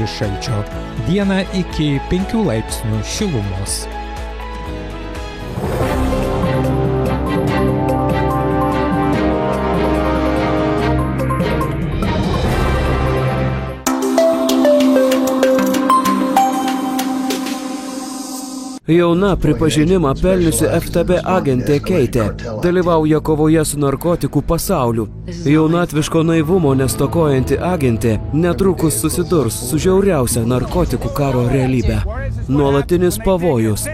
šalčio. Dieną iki 5 laipsnių šilumos. Jauna pripažinimą pelniusi FTB agentė Keitė dalyvauja kovoje su narkotikų pasauliu. Jaunatviško naivumo nestokojanti agentė netrukus susidurs su žiauriausia narkotikų karo realybė. Nuolatinis pavojus,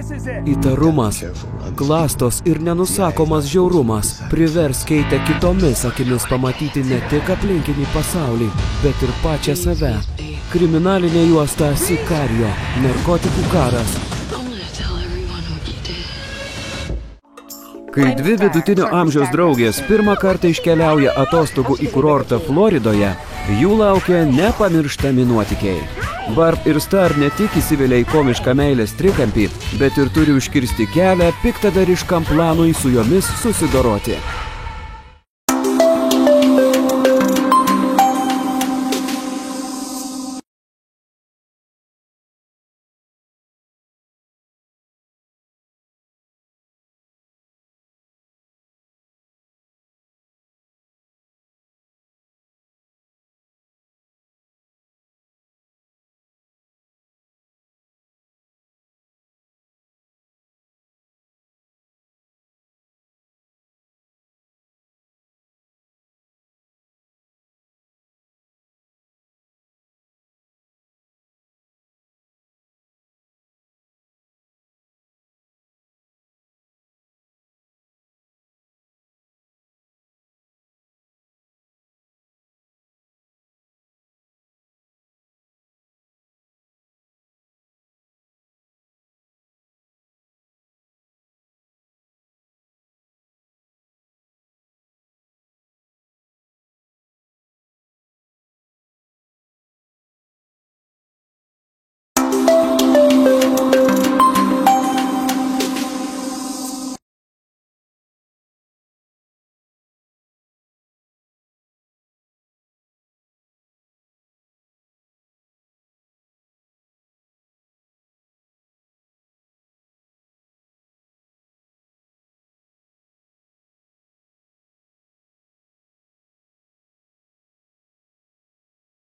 įtarumas, klastos ir nenusakomas žiaurumas privers Keitę kitomis akimis pamatyti ne tik aplinkinį pasaulį, bet ir pačią save. Kriminalinė juosta Sicario, narkotikų karas. Kai dvi vidutinio amžiaus draugės pirmą kartą iškeliauja atostogų į kurortą Floridoje, jų laukia nepamirštami nuotykiai. Barb ir Star ne tik įsivelia į komišką meilės trikampį, bet ir turi užkirsti kelią piktadariškam planui su jomis susidoroti.